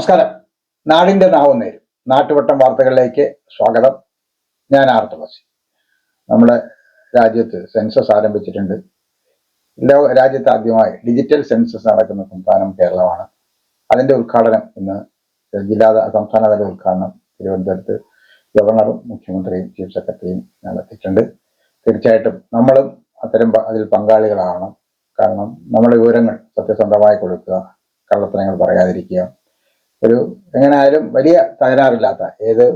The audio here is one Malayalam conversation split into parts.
നമസ്കാരം. നാടിന്റെ നാവുന്നേരും നാട്ടുവട്ടം വാർത്തകളിലേക്ക് സ്വാഗതം. ഞാൻ ആർത്തവസി. നമ്മുടെ രാജ്യത്ത് സെൻസസ് ആരംഭിച്ചിട്ടുണ്ട്. രാജ്യത്ത് ആദ്യമായി ഡിജിറ്റൽ സെൻസസ് നടക്കുന്ന സംസ്ഥാനം കേരളമാണ്. അതിന്റെ ഉദ്ഘാടനം ഇന്ന് സംസ്ഥാനതല ഉദ്ഘാടനം തിരുവനന്തപുരത്ത് ഗവർണറും മുഖ്യമന്ത്രിയും ചീഫ് സെക്രട്ടറിയും നടത്തിയിട്ടുണ്ട്. തീർച്ചയായിട്ടും നമ്മളും അതിൽ പങ്കാളികളാണ്. കാരണം നമ്മുടെ വിവരങ്ങൾ സത്യസന്ധമായി കൊടുക്കുക, കള്ളത്തരങ്ങൾ പറയാതിരിക്കുക. എങ്ങനെയായാലും വലിയ തകരാറില്ലാത്ത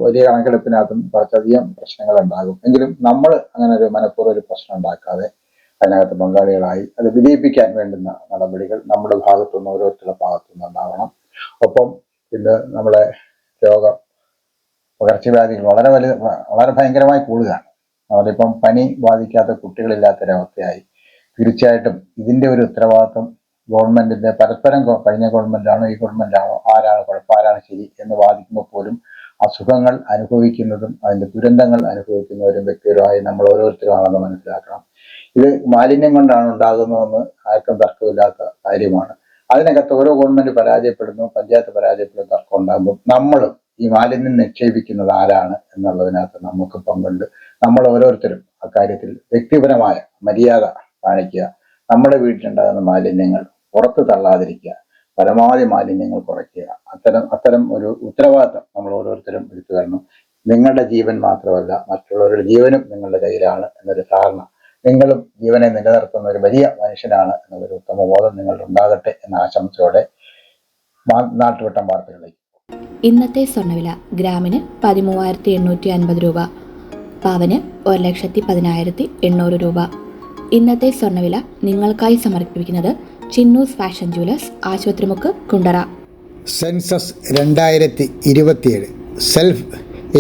വലിയ കണക്കെടുപ്പിനകത്തും കുറച്ചധികം പ്രശ്നങ്ങൾ ഉണ്ടാകും. എങ്കിലും നമ്മൾ അങ്ങനെ ഒരു മനഃപൂർവ്വം ഒരു പ്രശ്നം ഉണ്ടാക്കാതെ അതിനകത്ത് പങ്കാളികളായി അത് വിജയിപ്പിക്കാൻ വേണ്ടുന്ന നടപടികൾ നമ്മുടെ ഭാഗത്തുനിന്ന് ഓരോരുത്തരുടെ ഭാഗത്തുനിന്ന് ഉണ്ടാവണം. ഒപ്പം ഇന്ന് നമ്മുടെ പകർച്ചവ്യാധികൾ വളരെ ഭയങ്കരമായി കൂടുകയാണ്. അതിപ്പം പനി ബാധിക്കാത്ത കുട്ടികളില്ലാത്തൊരവസ്ഥയായി. തീർച്ചയായിട്ടും ഇതിന്റെ ഒരു ഉത്തരവാദിത്വം ഗവൺമെന്റിന്റെ പരസ്പരം കഴിഞ്ഞ ഗവൺമെന്റാണോ ഈ ഗവൺമെന്റാണോ, ആരാണ് കുഴപ്പം ആരാണ് ശരി എന്ന് വാദിക്കുമ്പോൾ പോലും അസുഖങ്ങൾ അനുഭവിക്കുന്നതും അതിന്റെ ദുരന്തങ്ങൾ അനുഭവിക്കുന്നവരും വ്യക്തിപരമായി നമ്മൾ ഓരോരുത്തരുമാണെന്ന് മനസ്സിലാക്കണം. ഇത് മാലിന്യം കൊണ്ടാണ് ഉണ്ടാകുന്നതെന്ന് ആർക്കും തർക്കമില്ലാത്ത കാര്യമാണ്. അതിനകത്ത് ഓരോ ഗവൺമെന്റ് പരാജയപ്പെടുന്നു, പഞ്ചായത്ത് പരാജയപ്പെടുന്ന തർക്കം ഉണ്ടാകുമ്പോൾ നമ്മളും ഈ മാലിന്യം നിക്ഷേപിക്കുന്നത് ആരാണ് എന്നുള്ളതിനകത്ത് നമുക്ക് പങ്കുണ്ട്. നമ്മൾ ഓരോരുത്തരും അക്കാര്യത്തിൽ വ്യക്തിപരമായ മര്യാദ കാണിക്കുക. നമ്മുടെ വീട്ടിലുണ്ടാകുന്ന മാലിന്യങ്ങൾ പുറത്ത് തള്ളാതിരിക്കുക, പരമാവധി മാലിന്യങ്ങൾ കുറയ്ക്കുക. അത്തരം ഒരു ഉത്തരവാദിത്തം നമ്മൾ ഓരോരുത്തരും എടുത്തു തരണം. നിങ്ങളുടെ ജീവൻ മാത്രമല്ല, മറ്റുള്ളവരുടെ ജീവനും നിങ്ങളുടെ കയ്യിലാണ് എന്നൊരു ധാരണ, നിങ്ങളും ജീവനെ നിലനിർത്തുന്ന ഒരു വലിയ മനുഷ്യനാണ് എന്നൊരു ഉത്തമ ബോധം നിങ്ങളുടെ ഉണ്ടാകട്ടെ എന്ന ആശംസയോടെ നാട്ടുവട്ടം വാർത്തകളിലേക്ക്. ഇന്നത്തെ സ്വർണ്ണവില ഗ്രാമിന് 13,850 രൂപ, പവന് 1,10,800 രൂപ. ഇന്നത്തെ സ്വർണ്ണവില നിങ്ങൾക്കായി സമർപ്പിക്കുന്നത് Chinnoos fashion Jewellers, Asupathrimukku, Kundara. Census 2027 self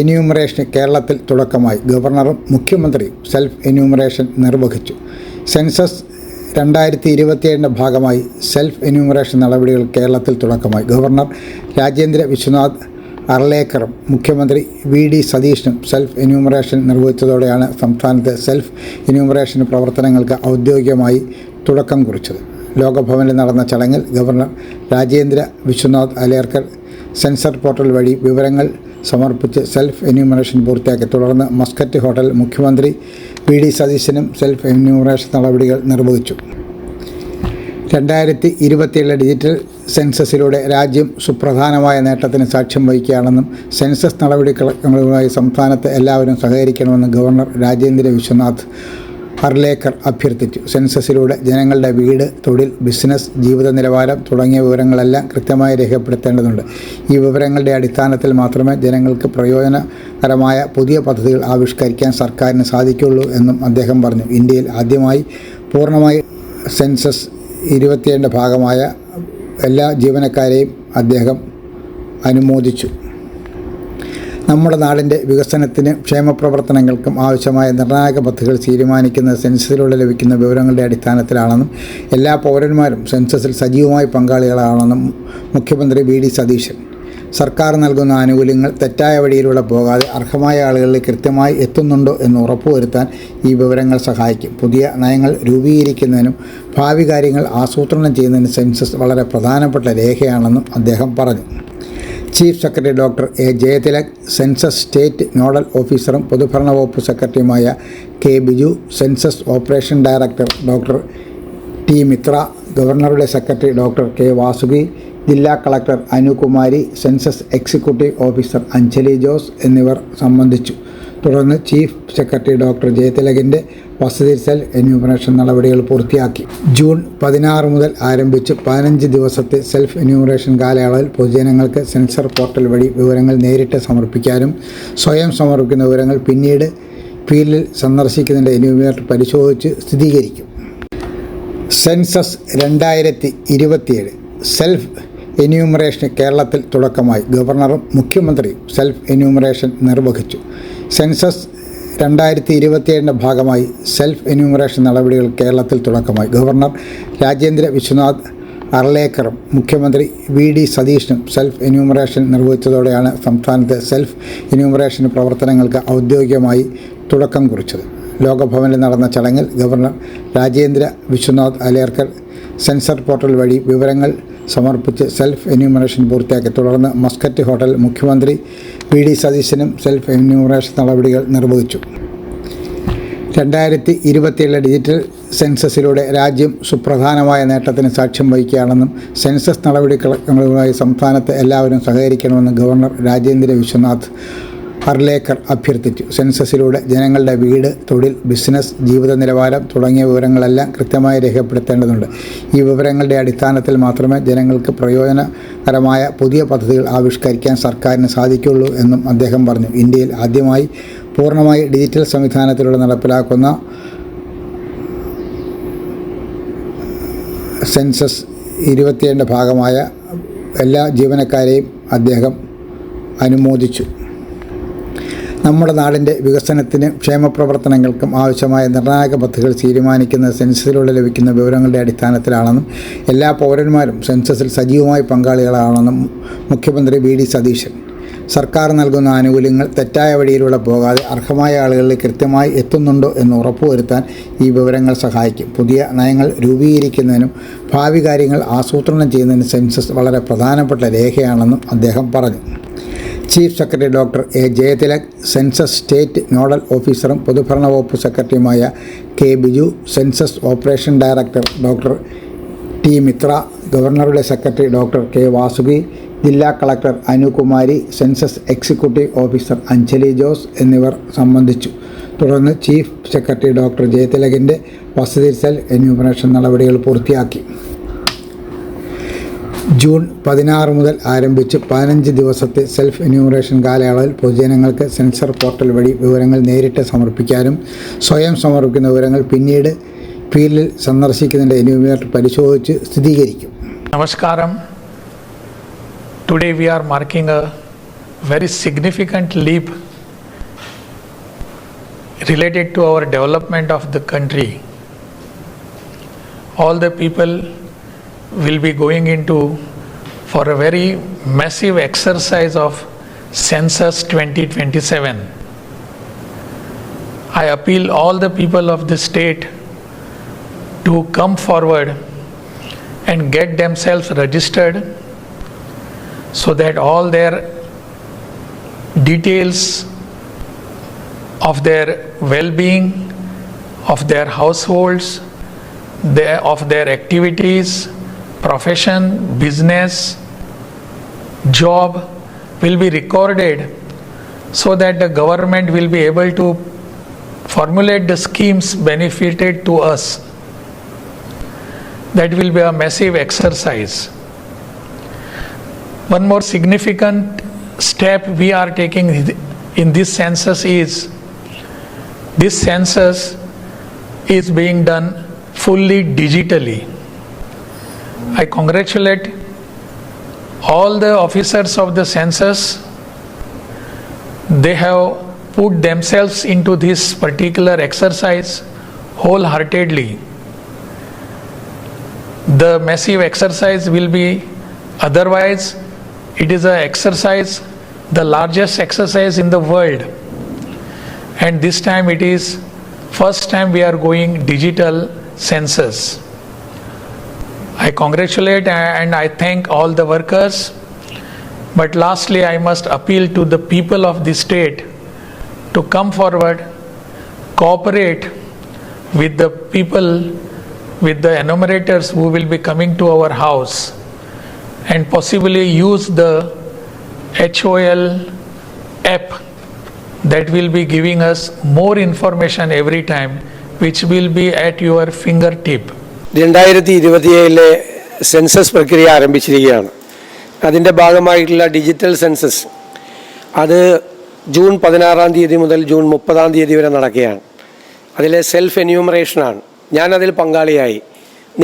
എന്യൂമറേഷന് കേരളത്തിൽ തുടക്കമായി. ഗവർണറും മുഖ്യമന്ത്രിയും സെൽഫ് എന്യൂമറേഷൻ നിർവഹിച്ചു. സെൻസസ് 2027 ഭാഗമായി സെൽഫ് എന്യൂമറേഷൻ നടപടികൾ കേരളത്തിൽ തുടക്കമായി. ഗവർണർ രാജേന്ദ്ര വിശ്വനാഥ് അർലേക്കറും മുഖ്യമന്ത്രി വി.ഡി. സതീശനും സെൽഫ് എന്യൂമറേഷൻ നിർവഹിച്ചതോടെയാണ് സംസ്ഥാനത്ത് സെൽഫ് എന്യൂമറേഷൻ പ്രവർത്തനങ്ങൾക്ക് ഔദ്യോഗികമായി തുടക്കം കുറിച്ചത്. ലോകഭവനിൽ നടന്ന ചടങ്ങിൽ governor Rajendra Vishwanath Arlekar census portal വഴി വിവരങ്ങൾ സമർപ്പിച്ച് സെൽഫ് എന്യൂമറേഷൻ പൂർത്തിയാക്കി. തുടർന്ന് മസ്കറ്റ് ഹോട്ടൽ മുഖ്യമന്ത്രി വി.ഡി. സതീശനും സെൽഫ് എന്യൂമറേഷൻ നടപടികൾ നിർവഹിച്ചു. 2027 ഡിജിറ്റൽ സെൻസസിലൂടെ രാജ്യം സുപ്രധാനമായ നേട്ടത്തിന് സാക്ഷ്യം വഹിക്കുകയാണെന്നും സെൻസസ് നടപടിക്രമങ്ങളുമായി സംസ്ഥാനത്ത് എല്ലാവരും സഹകരിക്കണമെന്ന് ഗവർണർ രാജേന്ദ്ര വിശ്വനാഥ് അർലേക്കർ അഭ്യർത്ഥിച്ചു. സെൻസസിലൂടെ ജനങ്ങളുടെ വീട്, തൊഴിൽ, ബിസിനസ്, ജീവിത നിലവാരം തുടങ്ങിയ വിവരങ്ങളെല്ലാം കൃത്യമായി രേഖപ്പെടുത്തേണ്ടതുണ്ട്. ഈ വിവരങ്ങളുടെ അടിസ്ഥാനത്തിൽ മാത്രമേ ജനങ്ങൾക്ക് പ്രയോജനകരമായ പുതിയ പദ്ധതികൾ ആവിഷ്കരിക്കാൻ സർക്കാരിന് സാധിക്കുകയുള്ളൂ എന്നും അദ്ദേഹം പറഞ്ഞു. ഇന്ത്യയിൽ ആദ്യമായി പൂർണ്ണമായി സെൻസസ് 27 ഭാഗമായ എല്ലാ ജീവനക്കാരെയും അദ്ദേഹം അനുമോദിച്ചു. നമ്മുടെ നാടിൻ്റെ വികസനത്തിനും ക്ഷേമപ്രവർത്തനങ്ങൾക്കും ആവശ്യമായ നിർണായക പദ്ധതികൾ തീരുമാനിക്കുന്ന സെൻസസിലൂടെ ലഭിക്കുന്ന വിവരങ്ങളുടെ അടിസ്ഥാനത്തിലാണെന്നും എല്ലാ പൗരന്മാരും സെൻസസിൽ സജീവമായി പങ്കാളികളാണെന്നും മുഖ്യമന്ത്രി വി.ഡി. സതീശൻ. സർക്കാർ നൽകുന്ന ആനുകൂല്യങ്ങൾ തെറ്റായ വഴിയിലൂടെ പോകാതെ അർഹമായ ആളുകളിൽ കൃത്യമായി എത്തുന്നുണ്ടോ എന്ന് ഉറപ്പുവരുത്താൻ ഈ വിവരങ്ങൾ സഹായിക്കും. പുതിയ നയങ്ങൾ രൂപീകരിക്കുന്നതിനും ഭാവി കാര്യങ്ങൾ ആസൂത്രണം ചെയ്യുന്നതിനും സെൻസസ് വളരെ പ്രധാനപ്പെട്ട രേഖയാണെന്നും അദ്ദേഹം പറഞ്ഞു. Chief secretary doctor A. Jayathilak, census state nodal ഓഫീസറും പൊതുഭരണ വകുപ്പ് സെക്രട്ടറിയുമായ K. Biju, census operation director doctor T. Mitra, ഗവർണറുടെ സെക്രട്ടറി ഡോക്ടർ കെ. വാസുകി, ജില്ലാ collector Anukumari, census executive officer Anjali Jose എന്നിവർ സംബന്ധിച്ചു. തുടർന്ന് ചീഫ് സെക്രട്ടറി ഡോക്ടർ ജയതിലകിൻ്റെ വസതിയിൽ സെൽഫ് എന്യൂമറേഷൻ നടപടികൾ പൂർത്തിയാക്കി. ജൂൺ 16 മുതൽ ആരംഭിച്ച് 15 ദിവസത്തെ സെൽഫ് എന്യൂമറേഷൻ കാലയളവിൽ പൊതുജനങ്ങൾക്ക് സെൻസർ പോർട്ടൽ വഴി വിവരങ്ങൾ നേരിട്ട് സമർപ്പിക്കാനും സ്വയം സമർപ്പിക്കുന്ന വിവരങ്ങൾ പിന്നീട് ഫീൽഡിൽ സന്ദർശിക്കുന്നതിൻ്റെ എന്യൂമറേറ്റർ പരിശോധിച്ച് സ്ഥിരീകരിക്കും. സെൻസസ് 2027 സെൽഫ് എന്യൂമറേഷന് കേരളത്തിൽ തുടക്കമായി. ഗവർണറും മുഖ്യമന്ത്രിയും സെൽഫ് എന്യൂമറേഷൻ നിർവഹിച്ചു. സെൻസസ് 2027 ഭാഗമായി സെൽഫ് എന്യൂമറേഷൻ നടപടികൾ കേരളത്തിൽ തുടക്കമായി. ഗവർണർ രാജേന്ദ്ര വിശ്വനാഥ് അർലേക്കറും മുഖ്യമന്ത്രി വി.ഡി. സതീശനും സെൽഫ് എന്യൂമറേഷൻ നിർവഹിച്ചതോടെയാണ് സംസ്ഥാനത്ത് സെൽഫ് എന്യൂമറേഷൻ പ്രവർത്തനങ്ങൾക്ക് ഔദ്യോഗികമായി തുടക്കം കുറിച്ചത്. ലോകഭവനിൽ നടന്ന ചടങ്ങിൽ governor Rajendra Vishwanath Arlekar census portal വഴി വിവരങ്ങൾ സമർപ്പിച്ച് സെൽഫ് എന്യൂമറേഷൻ പൂർത്തിയാക്കി. തുടർന്ന് മസ്കറ്റ് ഹോട്ടൽ മുഖ്യമന്ത്രി വി.ഡി. സതീശനും സെൽഫ് എന്യൂമറേഷൻ നടപടികൾ നിർവഹിച്ചു. 2027 ഡിജിറ്റൽ സെൻസസിലൂടെ രാജ്യം സുപ്രധാനമായ നേട്ടത്തിന് സാക്ഷ്യം വഹിക്കുകയാണെന്നും സെൻസസ് നടപടികളുമായി സംസ്ഥാനത്ത് എല്ലാവരും സഹകരിക്കണമെന്ന് ഗവർണർ രാജേന്ദ്ര വിശ്വനാഥ് അർലേക്കർ അഭ്യർത്ഥിച്ചു. സെൻസസിലൂടെ ജനങ്ങളുടെ വീട്, തൊഴിൽ, ബിസിനസ്, ജീവിത നിലവാരം തുടങ്ങിയ വിവരങ്ങളെല്ലാം കൃത്യമായി രേഖപ്പെടുത്തേണ്ടതുണ്ട്. ഈ വിവരങ്ങളുടെ അടിസ്ഥാനത്തിൽ മാത്രമേ ജനങ്ങൾക്ക് പ്രയോജനകരമായ പുതിയ പദ്ധതികൾ ആവിഷ്കരിക്കാൻ സർക്കാരിന് സാധിക്കുകയുള്ളൂ എന്നും അദ്ദേഹം പറഞ്ഞു. ഇന്ത്യയിൽ ആദ്യമായി പൂർണ്ണമായി ഡിജിറ്റൽ സംവിധാനത്തിലൂടെ നടപ്പിലാക്കുന്ന സെൻസസ് 27 ഭാഗമായ എല്ലാ ജീവനക്കാരെയും അദ്ദേഹം അനുമോദിച്ചു. നമ്മുടെ നാടിൻ്റെ വികസനത്തിനും ക്ഷേമപ്രവർത്തനങ്ങൾക്കും ആവശ്യമായ നിർണായക പദ്ധതികൾ തീരുമാനിക്കുന്നത് സെൻസസിലൂടെ ലഭിക്കുന്ന വിവരങ്ങളുടെ അടിസ്ഥാനത്തിലാണെന്നും എല്ലാ പൗരന്മാരും സെൻസസിൽ സജീവമായി പങ്കാളികളാണെന്നും മുഖ്യമന്ത്രി വി.ഡി. സതീശൻ. സർക്കാർ നൽകുന്ന ആനുകൂല്യങ്ങൾ തെറ്റായ വഴിയിലൂടെ പോകാതെ അർഹമായ ആളുകളിൽ കൃത്യമായി എത്തുന്നുണ്ടോ എന്ന് ഉറപ്പുവരുത്താൻ ഈ വിവരങ്ങൾ സഹായിക്കും. പുതിയ നയങ്ങൾ രൂപീകരിക്കുന്നതിനും ഭാവി കാര്യങ്ങൾ ആസൂത്രണം ചെയ്യുന്നതിനും സെൻസസ് വളരെ പ്രധാനപ്പെട്ട രേഖയാണെന്നും അദ്ദേഹം പറഞ്ഞു. Chief secretary doctor A. Jayathilak, census state nodal ഓഫീസറും പൊതുഭരണ വകുപ്പ് സെക്രട്ടറിയുമായ K. Biju, census operation director doctor T. Mitra, ഗവർണറുടെ സെക്രട്ടറി ഡോക്ടർ കെ. വാസുകി, ജില്ലാ collector Anukumari, census executive officer Anjali Jose എന്നിവർ സംബന്ധിച്ചു. തുടർന്ന് ചീഫ് സെക്രട്ടറി ഡോക്ടർ ജയതിലകിൻ്റെ വസതിയിൽ സെൽഫ് എന്യൂമറേഷൻ നടപടികൾ പൂർത്തിയാക്കി. ജൂൺ 16 മുതൽ ആരംഭിച്ച് 15 ദിവസത്തെ സെൽഫ് എന്യൂമറേഷൻ കാലയളവിൽ പൊതുജനങ്ങൾക്ക് സെൻസർ പോർട്ടൽ വഴി വിവരങ്ങൾ നേരിട്ട് സമർപ്പിക്കാനും സ്വയം സമർപ്പിക്കുന്ന വിവരങ്ങൾ പിന്നീട് ഫീൽഡിൽ സന്ദർശിക്കുന്നതിൻ്റെ എന്യൂമറേറ്റർ പരിശോധിച്ച് സ്ഥിരീകരിക്കും. Namaskaram. Today we are marking a very significant leap related to our development of the country. All the people will be going into for a very massive exercise of Census 2027. I appeal all the people of the state to come forward and get themselves registered so that all their details of their well-being, of their households, of their activities, profession, business, job will be recorded so that the government will be able to formulate the schemes benefited to us. That will be a massive exercise. One more significant step we are taking in this census is this census is being done fully digitally. I congratulate all the officers of the census. They have put themselves into this particular exercise wholeheartedly. The massive exercise will be otherwise. It is an exercise, the largest exercise in the world, and this time it is first time we are going digital census. I congratulate and I thank all the workers, but lastly I must appeal to the people of the state to come forward, cooperate with the people, with the enumerators who will be coming to our house, and possibly use the HOL app that will be giving us more information every time, which will be at your fingertip. 2027 census പ്രക്രിയ ആരംഭിച്ചിരിക്കുകയാണ്. അതിൻ്റെ ഭാഗമായിട്ടുള്ള ഡിജിറ്റൽ സെൻസസ് അത് ജൂൺ 16 മുതൽ ജൂൺ 30 വരെ നടക്കുകയാണ്. അതിലെ സെൽഫ് എന്യൂമറേഷനാണ്. ഞാനതിൽ പങ്കാളിയായി,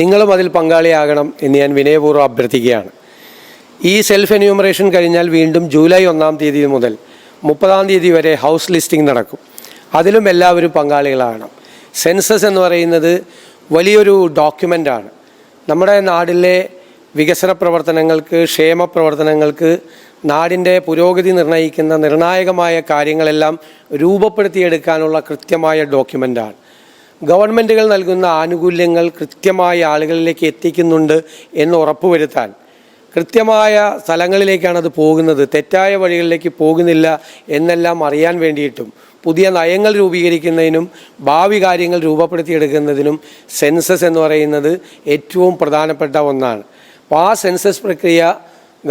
നിങ്ങളും അതിൽ പങ്കാളിയാകണം എന്ന് ഞാൻ വിനയപൂർവ്വം അഭ്യർത്ഥിക്കുകയാണ്. ഈ സെൽഫ് എന്യൂമറേഷൻ കഴിഞ്ഞാൽ വീണ്ടും ജൂലൈ 1 മുതൽ 30 വരെ ഹൗസ് ലിസ്റ്റിംഗ് നടക്കും. അതിലും എല്ലാവരും പങ്കാളികളാകണം. സെൻസസ് എന്ന് പറയുന്നത് വലിയൊരു ഡോക്യുമെൻ്റാണ്. നമ്മുടെ നാട്ടിലെ വികസന പ്രവർത്തനങ്ങൾക്ക്, ക്ഷേമ പ്രവർത്തനങ്ങൾക്ക്, നാടിൻ്റെ പുരോഗതി നിർണ്ണയിക്കുന്ന നിർണായകമായ കാര്യങ്ങളെല്ലാം രൂപപ്പെടുത്തിയെടുക്കാനുള്ള കൃത്യമായ ഡോക്യുമെൻ്റാണ്. ഗവൺമെൻറ്റുകൾ നൽകുന്ന ആനുകൂല്യങ്ങൾ കൃത്യമായ ആളുകളിലേക്ക് എത്തിക്കുന്നുണ്ട് എന്ന് ഉറപ്പുവരുത്താൻ കൃത്യമായ സ്ഥലങ്ങളിലേക്കാണ് അത് പോകുന്നത്, തെറ്റായ വഴികളിലേക്ക് പോകുന്നില്ല എന്നെല്ലാം അറിയാൻ വേണ്ടിയിട്ടും പുതിയ നയങ്ങൾ രൂപീകരിക്കുന്നതിനും ഭാവി കാര്യങ്ങൾ രൂപപ്പെടുത്തിയെടുക്കുന്നതിനും സെൻസസ് എന്ന് പറയുന്നത് ഏറ്റവും പ്രധാനപ്പെട്ട ഒന്നാണ്. അപ്പോൾ ആ സെൻസസ് പ്രക്രിയ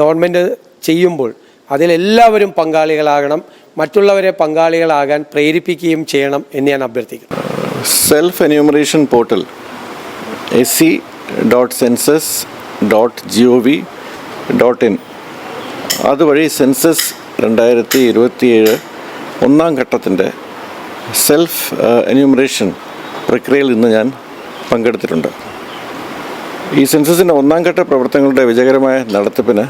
ഗവൺമെൻറ് ചെയ്യുമ്പോൾ അതിലെല്ലാവരും പങ്കാളികളാകണം, മറ്റുള്ളവരെ പങ്കാളികളാകാൻ പ്രേരിപ്പിക്കുകയും ചെയ്യണം എന്ന് ഞാൻ അഭ്യർത്ഥിക്കുന്നു. സെൽഫ് എന്യൂമറേഷൻ പോർട്ടൽ sc.census.gov.in അതുവഴി സെൻസസ് 2027 ഒന്നാം ഘട്ടത്തിൻ്റെ സെൽഫ് എന്യൂമറേഷൻ പ്രക്രിയയിൽ ഇന്ന് ഞാൻ പങ്കെടുത്തിട്ടുണ്ട്. ഈ സെൻസസിൻ്റെ ഒന്നാം ഘട്ട പ്രവർത്തനങ്ങളുടെ വിജയകരമായ നടത്തിപ്പിന്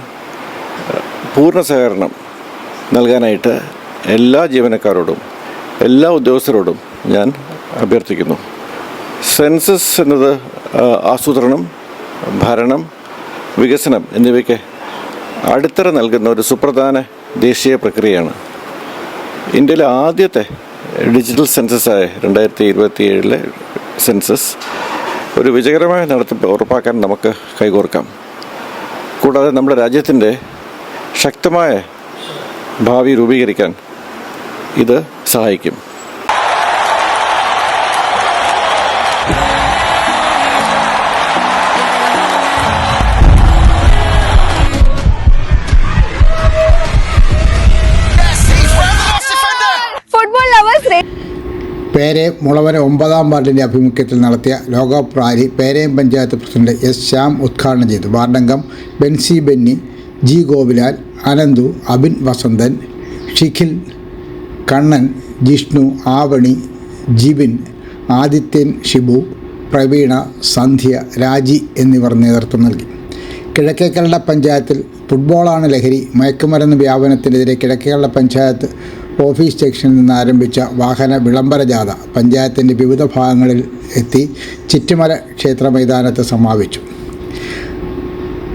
പൂർണ്ണ സഹകരണം നൽകാനായിട്ട് എല്ലാ ജീവനക്കാരോടും എല്ലാ ഉദ്യോഗസ്ഥരോടും ഞാൻ അഭ്യർത്ഥിക്കുന്നു. സെൻസസ് എന്നത് ആസൂത്രണം, ഭരണം, വികസനം എന്നിവയ്ക്ക് അടിത്തറ നൽകുന്ന ഒരു സുപ്രധാന ദേശീയ പ്രക്രിയയാണ്. ഇന്ത്യയിലെ ആദ്യത്തെ ഡിജിറ്റൽ സെൻസസായ 2027 സെൻസസ് ഒരു വിജയകരമായ നടത്തിപ്പ് ഉറപ്പാക്കാൻ നമുക്ക് കൈകോർക്കാം. കൂടാതെ നമ്മുടെ രാജ്യത്തിൻ്റെ ശക്തമായ ഭാവി രൂപീകരിക്കാൻ ഇത് സഹായിക്കും. പേരയം മുളവന 9-ാം വാർഡിൻ്റെ ആഭിമുഖ്യത്തിൽ നടത്തിയ ലോകകപ്പ് rally Perayam panchayat president S Shyam ഉദ്ഘാടനം ചെയ്തു. വാർഡംഗം ബെൻസി ബെന്നി, ജി ഗോപിലാൽ, അനന്തു, അബിൻ വസന്തൻ, ഷിഖിൽ, കണ്ണൻ, ജിഷ്ണു, ആവണി, ജിബിൻ, ആദിത്യൻ, ഷിബു, പ്രവീണ, സന്ധ്യ, രാജി എന്നിവർ നേതൃത്വം നൽകി. കിഴക്കേക്കരള പഞ്ചായത്തിൽ ഫുട്ബോളാണ് ലഹരി മയക്കുമരുന്ന് വ്യാപനത്തിനെതിരെ കിഴക്കേക്കരള പഞ്ചായത്ത് ഓഫീസ് ജംഗ്ഷനിൽ നിന്ന് ആരംഭിച്ച വാഹന വിളംബര ജാഥ പഞ്ചായത്തിൻ്റെ വിവിധ ഭാഗങ്ങളിൽ എത്തി ചിറ്റുമല ക്ഷേത്ര മൈതാനത്ത് സമാപിച്ചു.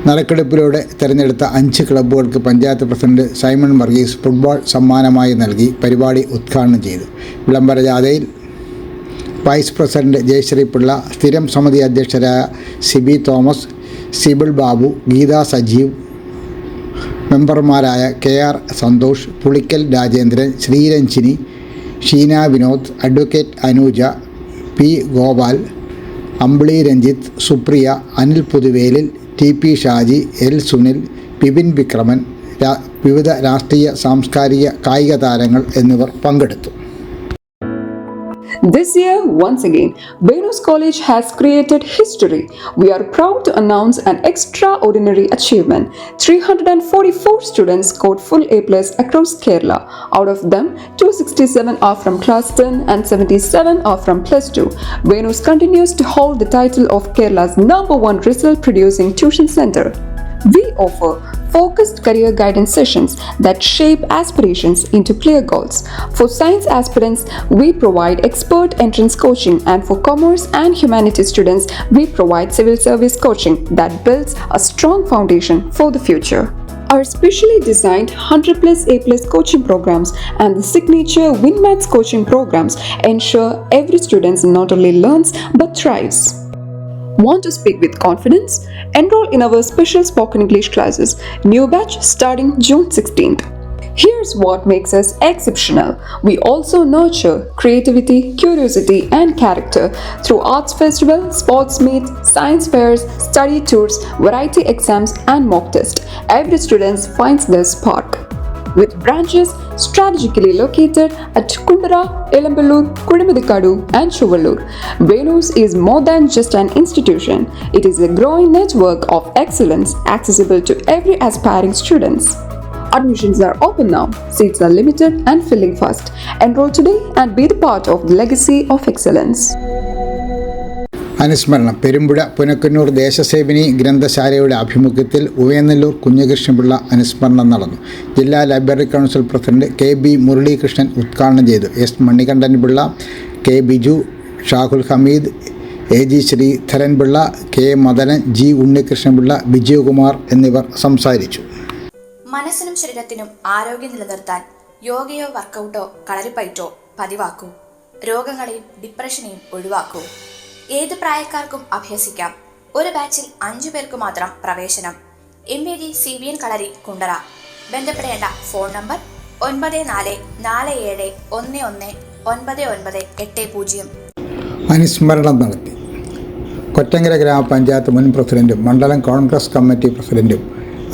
നറുക്കെടുപ്പിലൂടെ തിരഞ്ഞെടുത്ത 5 ക്ലബ്ബുകൾക്ക് പഞ്ചായത്ത് പ്രസിഡന്റ് സൈമൺ വർഗീസ് ഫുട്ബോൾ സമ്മാനമായി നൽകി പരിപാടി ഉദ്ഘാടനം ചെയ്തു. വിളംബര ജാഥയിൽ വൈസ് പ്രസിഡന്റ് ജയശ്രീ പിള്ള, സ്ഥിരം സമിതി അധ്യക്ഷരായ സിബി തോമസ്, സിബിൾ ബാബു, ഗീതാ സജീവ്, മെമ്പർമാരായ KR Santhosh, Pulikkal Rajendran, Sreeranjini, Sheena Vinod, advocate Anuja, P Gopal, Ambili Ranjith, Supriya, Anil Puthuvelil, TP Shaji, L Sunil, Bipin Vikraman, വിവിധ രാഷ്ട്രീയ, സാംസ്കാരിക, കായിക താരങ്ങൾ എന്നിവർ പങ്കെടുത്തു. This year, once again, Venus College has created history. We are proud to announce an extraordinary achievement. 344 students scored full A+ across Kerala. Out of them, 267 are from Class 10 and 77 are from Plus 2. Venus continues to hold the title of Kerala's #1 result-producing tuition center. We offer focused career guidance sessions that shape aspirations into clear goals. For science aspirants, we provide expert entrance coaching, and for commerce and humanities students, we provide civil service coaching that builds a strong foundation for the future. Our specially designed 100+ A+ coaching programs and the signature WinMaths coaching programs ensure every student not only learns but thrives. Want to speak with confidence? Enroll in our special spoken English classes. New batch starting June 16th. Here's what makes us exceptional. We also nurture creativity, curiosity, and character through arts festival, sports meet, science fairs, study tours, variety exams, and mock tests. Every student finds their spark. With branches strategically located at Kundara, Elamballur, Kudimuthikadu, and Chuvallur, Venus is more than just an institution. It is a growing network of excellence accessible to every aspiring students. Admissions are open now. Seats are limited and filling fast. Enroll today and be the part of the legacy of excellence. അനുസ്മരണം. പെരുമ്പുഴ പുനക്കന്നൂർ ദേശസേവിനി ഗ്രന്ഥശാലയുടെ ആഭിമുഖ്യത്തിൽ ഉവയനല്ലൂർ കുഞ്ഞകൃഷ്ണപിള്ള അനുസ്മരണം നടന്നു. ജില്ലാ library council president KB Muralikrishnan ഉദ്ഘാടനം ചെയ്തു. S Manikandan Pillai, K Biju, Shahul Hameed, AG Sreedharan Pillai, K Madanan, G Unnikrishna Pillai, Vijayakumar എന്നിവർ സംസാരിച്ചു. മനസ്സിനും ശരീരത്തിനും ആരോഗ്യം നിലനിർത്താൻ യോഗയോ വർക്കൗട്ടോ കളരിപ്പയറ്റോ പതിവാക്കൂ. രോഗങ്ങളെയും ഡിപ്രഷനെയും ഒഴിവാക്കൂ. ഏത് പ്രായക്കാർക്കും അഭ്യസിക്കാം. ഒരു ബാച്ചിൽ 5 പേർക്ക് മാത്രം പ്രവേശനം. MAG CBN കളരി കുണ്ടറ. ബന്ധപ്പെടേണ്ട ഫോൺ നമ്പർ 9447119980. അനുസ്മരണം നടത്തി. കൊറ്റങ്കര ഗ്രാമപഞ്ചായത്ത് മുൻ പ്രസിഡന്റും മണ്ഡലം കോൺഗ്രസ് കമ്മിറ്റി പ്രസിഡന്റും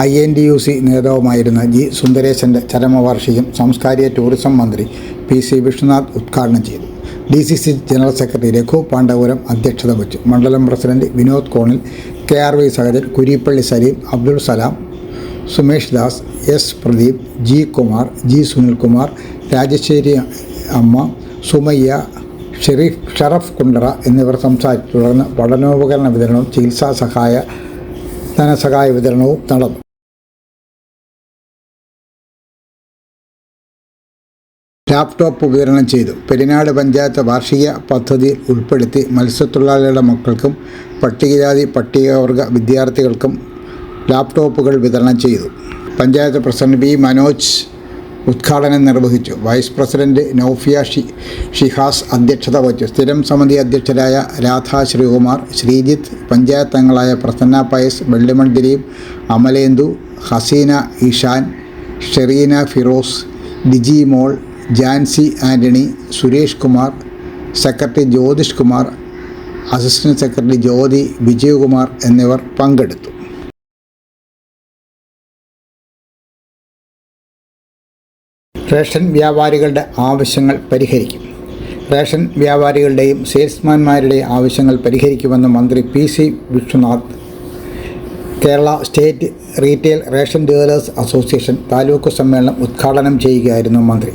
INTUC നേതാവുമായിരുന്ന G. സുന്ദരേശൻ്റെ ചരമവാർഷികം സാംസ്കാരിക ടൂറിസം മന്ത്രി PC വിഷ്ണുനാഥ് ഉദ്ഘാടനം ചെയ്തു. DCC general secretary Raghu Pandavapuram അധ്യക്ഷത വഹിച്ചു. മണ്ഡലം പ്രസിഡന്റ് വിനോദ് കോണിൽ, KRV Sahajan, Kurippally Saleem, Abdul Salam, Sumesh Das, S. Pradeep, G. Kumar, G. Sunilkumar, Rajasseri അമ്മ, സുമയ്യ, ഷറഫ് കുണ്ടറ എന്നിവർ സംസാരിച്ചു. തുടർന്ന് പഠനോപകരണ വിതരണവും ചികിത്സാ ധനസഹായ വിതരണവും നടന്നു. ലാപ്ടോപ്പ് വിതരണം ചെയ്തു. പെരിനാട് പഞ്ചായത്ത് വാർഷിക പദ്ധതിയിൽ ഉൾപ്പെടുത്തി മത്സ്യത്തൊഴിലാളികളുടെ മക്കൾക്കും പട്ടികജാതി പട്ടികവർഗ വിദ്യാർത്ഥികൾക്കും ലാപ്ടോപ്പുകൾ വിതരണം ചെയ്തു. Panchayat president B. മനോജ് ഉദ്ഘാടനം നിർവഹിച്ചു. വൈസ് പ്രസിഡന്റ് നൗഫിയ ഷിഹാസ് അധ്യക്ഷത വഹിച്ചു. സ്ഥിരം സമിതി അധ്യക്ഷരായ രാധാ ശ്രീകുമാർ, ശ്രീജിത്ത്, പഞ്ചായത്ത് അംഗങ്ങളായ Prasanna Pius, Vellimon Dileep, Amalendu, Haseena Ishan, Shereena Firoz, Diji Mol, Jancy Antony, Suresh Kumar, secretary Jyothish Kumar, assistant secretary Jyothi, Vijayakumar എന്നിവർ പങ്കെടുത്തു. റേഷൻ വ്യാപാരികളുടെ ആവശ്യങ്ങൾ പരിഹരിക്കും. റേഷൻ വ്യാപാരികളുടെയും സെയിൽസ്മാൻമാരുടെയും ആവശ്യങ്ങൾ പരിഹരിക്കുമെന്ന് മന്ത്രി PC Vishnunath. Kerala state retail ration dealers association taluk സമ്മേളനം ഉദ്ഘാടനം ചെയ്യുകയായിരുന്നു മന്ത്രി.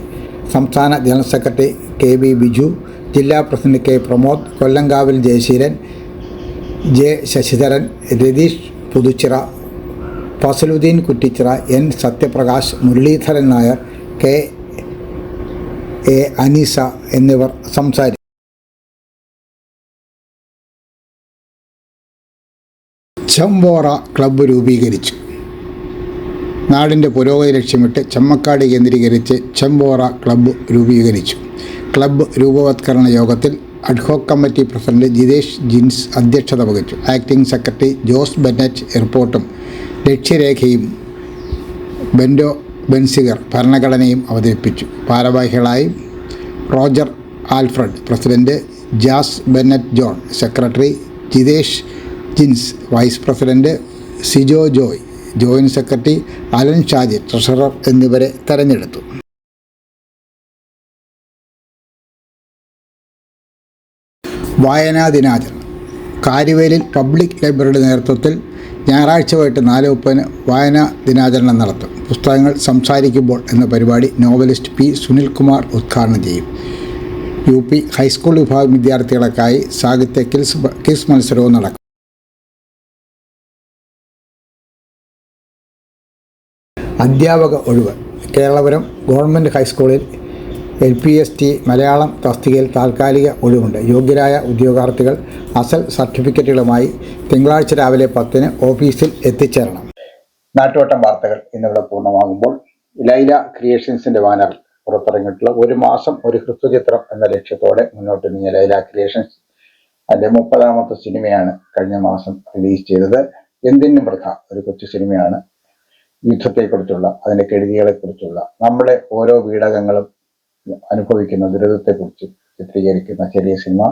സംസ്ഥാന ജനറൽ സെക്രട്ടറി KB ബിജു, ജില്ലാ president K. Pramod, Kollankavil Jayaseelan, J. Sasidharan, Ratheesh Puthuchira, Fazaluddin Kuttichira, N. Sathyaprakash, Muraleedharan Nair, K. A. Anisa എന്നിവർ സംസാരിച്ചു. ചമ്പോറ ക്ലബ്ബ് രൂപീകരിച്ചു. നാടിൻ്റെ പുരോഗതി ലക്ഷ്യമിട്ട് ചമ്മക്കാട് കേന്ദ്രീകരിച്ച് ചമ്പോറ ക്ലബ്ബ് രൂപീകരിച്ചു. ക്ലബ്ബ് രൂപവത്കരണ യോഗത്തിൽ ad hoc committee president Jithesh Jins അധ്യക്ഷത വഹിച്ചു. ആക്ടിംഗ് സെക്രട്ടറി ജോസ് ബെന്നറ്റ് റിപ്പോർട്ടും ലക്ഷ്യരേഖയും ബെൻഡോ ബെൻസിഗർ ഭരണഘടനയും അവതരിപ്പിച്ചു. ഭാരവാഹികളായി Roger Alfred, president Jas Bennett John, secretary Jithesh Jins, vice president Sijo Joy, joint secretary Alan Shaji, treasurer എന്നിവരെ തെരഞ്ഞെടുത്തു. വായനാ ദിനാചരണം. കാര്യവേലിൽ പബ്ലിക് ലൈബ്രറിയുടെ നേതൃത്വത്തിൽ ഞായറാഴ്ച വൈകിട്ട് 4:30 വായനാ ദിനാചരണം നടത്തും. പുസ്തകങ്ങൾ സംസാരിക്കുമ്പോൾ എന്ന പരിപാടി നോവലിസ്റ്റ് P. സുനിൽകുമാർ ഉദ്ഘാടനം ചെയ്യും. UP ഹൈസ്കൂൾ വിഭാഗം വിദ്യാർത്ഥികൾക്കായി സാഹിത്യ ക്വിസ് മത്സരവും നടക്കും. അധ്യാപക ഒഴിവ്. കേരളപുരം ഗവൺമെൻറ് ഹൈസ്കൂളിൽ LPST മലയാളം തസ്തികയിൽ താൽക്കാലിക ഒഴിവുണ്ട്. യോഗ്യരായ ഉദ്യോഗാർത്ഥികൾ അസൽ സർട്ടിഫിക്കറ്റുകളുമായി തിങ്കളാഴ്ച രാവിലെ 10 ഓഫീസിൽ എത്തിച്ചേരണം. നാട്ടുവട്ടം വാർത്തകൾ ഇന്നിവിടെ പൂർണ്ണമാകുമ്പോൾ ലൈല ക്രിയേഷൻസിന്റെ ബാനറിൽ പുറത്തിറങ്ങിയിട്ടുള്ള 1 മാസം ഒരു ഹ്രസ്വചിത്രം എന്ന ലക്ഷ്യത്തോടെ മുന്നോട്ട് നീങ്ങിയ ലൈല ക്രിയേഷൻസ് അതിന്റെ 30ാമത്തെ സിനിമയാണ് കഴിഞ്ഞ മാസം റിലീസ് ചെയ്തത്. എന്തിനും വൃഥ ഒരു കൊച്ചു സിനിമയാണ്. യുദ്ധത്തെക്കുറിച്ചുള്ള, അതിന്റെ കെടുതികളെക്കുറിച്ചുള്ള, നമ്മുടെ ഓരോ വീടകങ്ങളും അനുഭവിക്കുന്ന ദുരിതത്തെക്കുറിച്ച് ചിത്രീകരിക്കുന്ന ചെറിയ സിനിമ.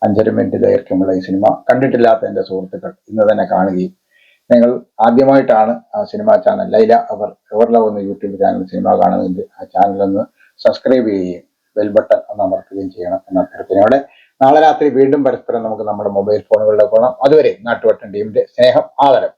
5.5 മിനിറ്റ് ദൈർഘ്യമുള്ള ഈ സിനിമ കണ്ടിട്ടില്ലാത്ത എൻ്റെ സുഹൃത്തുക്കൾ ഇന്ന് തന്നെ കാണുകയും, നിങ്ങൾ ആദ്യമായിട്ടാണ് ആ സിനിമാ ചാനൽ ലൈല എവർലവ് എന്ന യൂട്യൂബ് ചാനൽ സിനിമ കാണുന്നതിൻ്റെ ആ ചാനലൊന്ന് സബ്സ്ക്രൈബ് ചെയ്യുകയും ബെൽ ബട്ടൺ ഒന്ന് അമർത്തുകയും ചെയ്യണം എന്ന അഭ്യർത്ഥനയോടെ നാളെ രാത്രി വീണ്ടും പരസ്പരം നമുക്ക് നമ്മുടെ മൊബൈൽ ഫോണുകളിലേക്ക് പോകണം. അതുവരെ നാട്ടുവട്ടം ടീമിന്റെ സ്നേഹം, ആദരം.